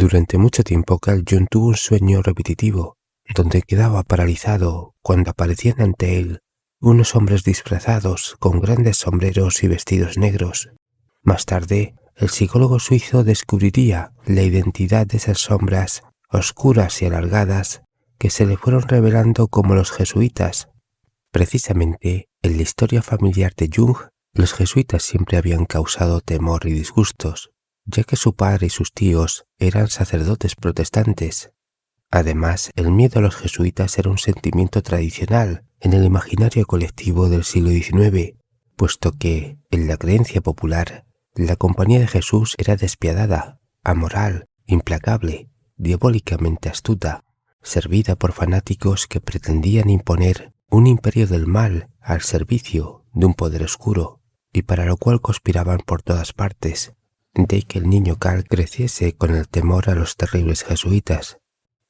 Durante mucho tiempo Carl Jung tuvo un sueño repetitivo, donde quedaba paralizado cuando aparecían ante él unos hombres disfrazados con grandes sombreros y vestidos negros. Más tarde, el psicólogo suizo descubriría la identidad de esas sombras oscuras y alargadas que se le fueron revelando como los jesuitas. Precisamente, en la historia familiar de Jung, los jesuitas siempre habían causado temor y disgustos, ya que su padre y sus tíos eran sacerdotes protestantes. Además, el miedo a los jesuitas era un sentimiento tradicional en el imaginario colectivo del siglo XIX, puesto que, en la creencia popular, la Compañía de Jesús era despiadada, amoral, implacable, diabólicamente astuta, servida por fanáticos que pretendían imponer un imperio del mal al servicio de un poder oscuro, y para lo cual conspiraban por todas partes, de que el niño Carl creciese con el temor a los terribles jesuitas.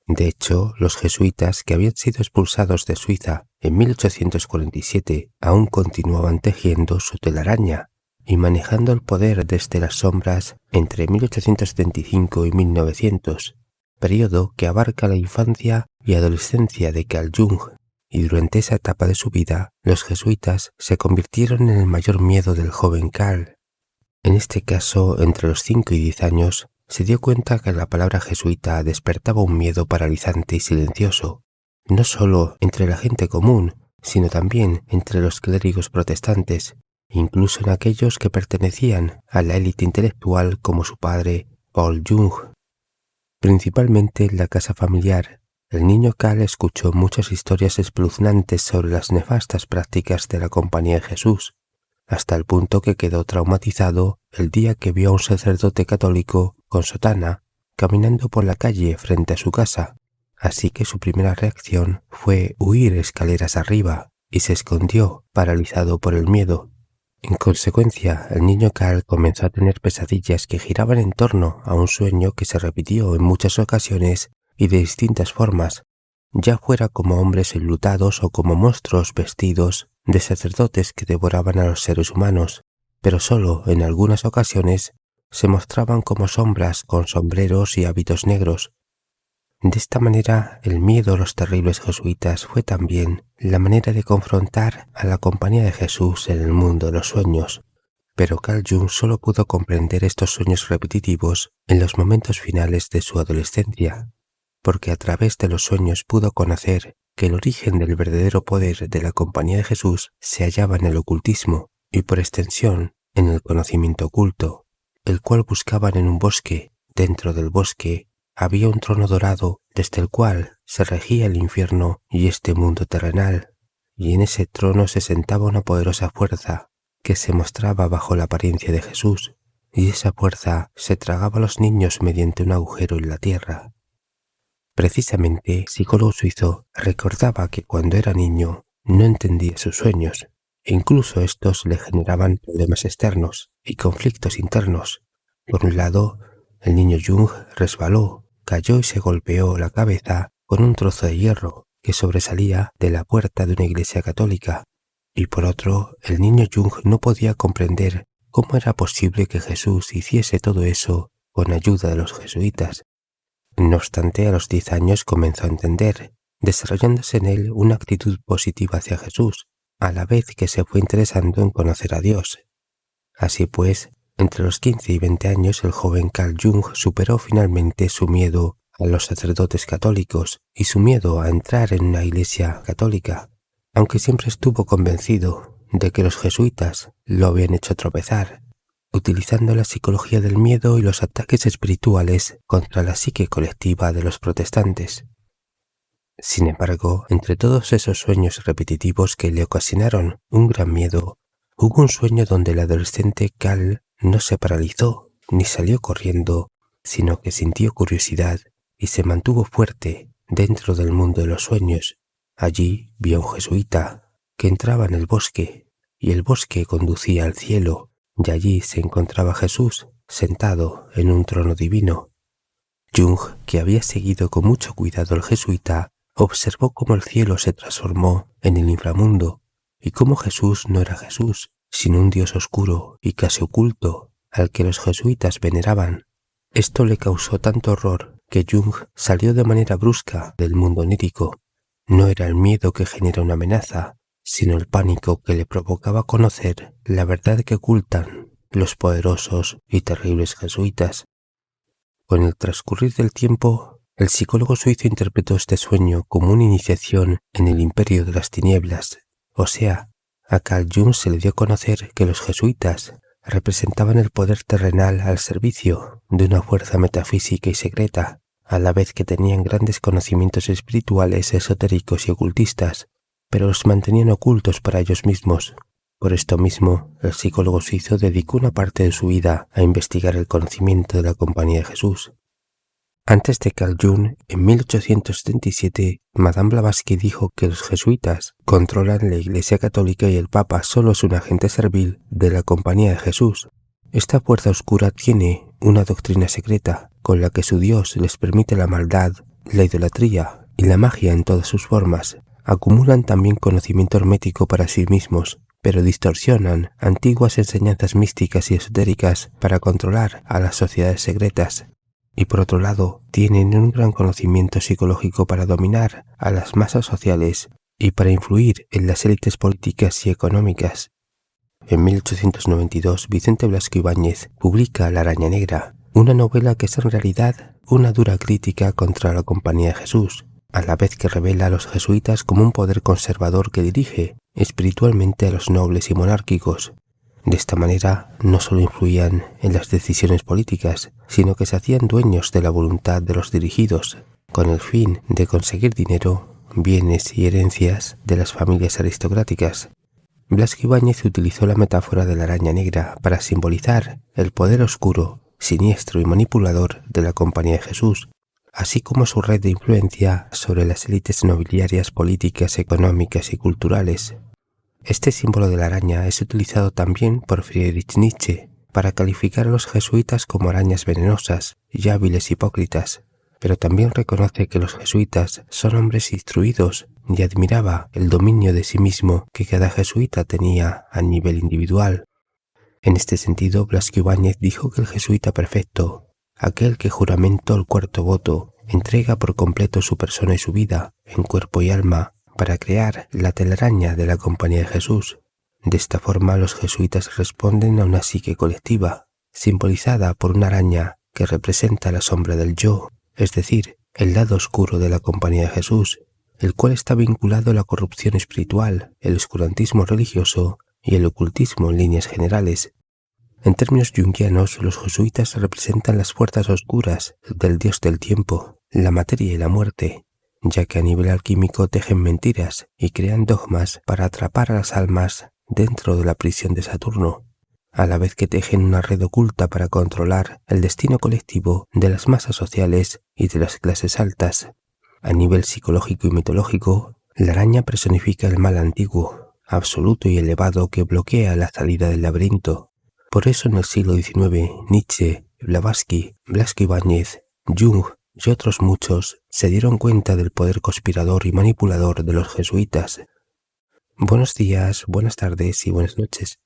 De hecho, los jesuitas, que habían sido expulsados de Suiza en 1847, aún continuaban tejiendo su telaraña y manejando el poder desde las sombras entre 1875 y 1900, periodo que abarca la infancia y adolescencia de Carl Jung, y durante esa etapa de su vida, los jesuitas se convirtieron en el mayor miedo del joven Carl. En este caso, entre los 5 y 10 años, se dio cuenta que la palabra jesuita despertaba un miedo paralizante y silencioso, no solo entre la gente común, sino también entre los clérigos protestantes, incluso en aquellos que pertenecían a la élite intelectual como su padre, Paul Jung. Principalmente en la casa familiar, el niño Carl escuchó muchas historias espeluznantes sobre las nefastas prácticas de la Compañía de Jesús, hasta el punto que quedó traumatizado el día que vio a un sacerdote católico con sotana caminando por la calle frente a su casa, así que su primera reacción fue huir escaleras arriba y se escondió, paralizado por el miedo. En consecuencia, el niño Carl comenzó a tener pesadillas que giraban en torno a un sueño que se repitió en muchas ocasiones y de distintas formas, ya fuera como hombres enlutados o como monstruos vestidos de sacerdotes que devoraban a los seres humanos, pero solo en algunas ocasiones se mostraban como sombras con sombreros y hábitos negros. De esta manera, el miedo a los terribles jesuitas fue también la manera de confrontar a la Compañía de Jesús en el mundo de los sueños. Pero Carl Jung solo pudo comprender estos sueños repetitivos en los momentos finales de su adolescencia, porque a través de los sueños pudo conocer que el origen del verdadero poder de la Compañía de Jesús se hallaba en el ocultismo y, por extensión, en el conocimiento oculto, el cual buscaban en un bosque. Dentro del bosque había un trono dorado desde el cual se regía el infierno y este mundo terrenal, y en ese trono se sentaba una poderosa fuerza que se mostraba bajo la apariencia de Jesús, y esa fuerza se tragaba a los niños mediante un agujero en la tierra. Precisamente, el psicólogo suizo recordaba que cuando era niño no entendía sus sueños, e incluso estos le generaban problemas externos y conflictos internos. Por un lado, el niño Jung resbaló, cayó y se golpeó la cabeza con un trozo de hierro que sobresalía de la puerta de una iglesia católica, y por otro, el niño Jung no podía comprender cómo era posible que Jesús hiciese todo eso con ayuda de los jesuitas. No obstante, a los 10 años comenzó a entender, desarrollándose en él una actitud positiva hacia Jesús, a la vez que se fue interesando en conocer a Dios. Así pues, entre los 15 y 20 años el joven Carl Jung superó finalmente su miedo a los sacerdotes católicos y su miedo a entrar en una iglesia católica, aunque siempre estuvo convencido de que los jesuitas lo habían hecho tropezar, utilizando la psicología del miedo y los ataques espirituales contra la psique colectiva de los protestantes. Sin embargo, entre todos esos sueños repetitivos que le ocasionaron un gran miedo, hubo un sueño donde el adolescente Carl no se paralizó ni salió corriendo, sino que sintió curiosidad y se mantuvo fuerte dentro del mundo de los sueños. Allí vio a un jesuita que entraba en el bosque, y el bosque conducía al cielo, y allí se encontraba Jesús sentado en un trono divino. Jung, que había seguido con mucho cuidado al jesuita, observó cómo el cielo se transformó en el inframundo y cómo Jesús no era Jesús, sino un Dios oscuro y casi oculto al que los jesuitas veneraban. Esto le causó tanto horror que Jung salió de manera brusca del mundo onírico. No era el miedo que genera una amenaza, sino el pánico que le provocaba conocer la verdad que ocultan los poderosos y terribles jesuitas. Con el transcurrir del tiempo, el psicólogo suizo interpretó este sueño como una iniciación en el imperio de las tinieblas, o sea, a Carl Jung se le dio a conocer que los jesuitas representaban el poder terrenal al servicio de una fuerza metafísica y secreta, a la vez que tenían grandes conocimientos espirituales, esotéricos y ocultistas, pero los mantenían ocultos para ellos mismos. Por esto mismo, el psicólogo suizo dedicó una parte de su vida a investigar el conocimiento de la Compañía de Jesús. Antes de Carl Jung, en 1877, Madame Blavatsky dijo que los jesuitas controlan la Iglesia Católica y el Papa solo es un agente servil de la Compañía de Jesús. Esta fuerza oscura tiene una doctrina secreta con la que su Dios les permite la maldad, la idolatría y la magia en todas sus formas. Acumulan también conocimiento hermético para sí mismos, pero distorsionan antiguas enseñanzas místicas y esotéricas para controlar a las sociedades secretas. Y por otro lado, tienen un gran conocimiento psicológico para dominar a las masas sociales y para influir en las élites políticas y económicas. En 1892, Vicente Blasco Ibáñez publica La Araña Negra, una novela que es en realidad una dura crítica contra la Compañía de Jesús, a la vez que revela a los jesuitas como un poder conservador que dirige espiritualmente a los nobles y monárquicos. De esta manera, no solo influían en las decisiones políticas, sino que se hacían dueños de la voluntad de los dirigidos, con el fin de conseguir dinero, bienes y herencias de las familias aristocráticas. Blasco Ibáñez utilizó la metáfora de la araña negra para simbolizar el poder oscuro, siniestro y manipulador de la Compañía de Jesús, así como su red de influencia sobre las élites nobiliarias, políticas, económicas y culturales. Este símbolo de la araña es utilizado también por Friedrich Nietzsche para calificar a los jesuitas como arañas venenosas y hábiles hipócritas, pero también reconoce que los jesuitas son hombres instruidos y admiraba el dominio de sí mismo que cada jesuita tenía a nivel individual. En este sentido, Blasco Ibáñez dijo que el jesuita perfecto, aquel que juramentó el cuarto voto, entrega por completo su persona y su vida, en cuerpo y alma, para crear la telaraña de la Compañía de Jesús. De esta forma, los jesuitas responden a una psique colectiva, simbolizada por una araña que representa la sombra del yo, es decir, el lado oscuro de la Compañía de Jesús, el cual está vinculado a la corrupción espiritual, el oscurantismo religioso y el ocultismo en líneas generales. En términos junguianos, los jesuitas representan las fuerzas oscuras del dios del tiempo, la materia y la muerte, ya que a nivel alquímico tejen mentiras y crean dogmas para atrapar a las almas dentro de la prisión de Saturno, a la vez que tejen una red oculta para controlar el destino colectivo de las masas sociales y de las clases altas. A nivel psicológico y mitológico, la araña personifica el mal antiguo, absoluto y elevado que bloquea la salida del laberinto. Por eso en el siglo XIX, Nietzsche, Blavatsky, Blasco Ibáñez, Jung y otros muchos se dieron cuenta del poder conspirador y manipulador de los jesuitas. Buenos días, buenas tardes y buenas noches.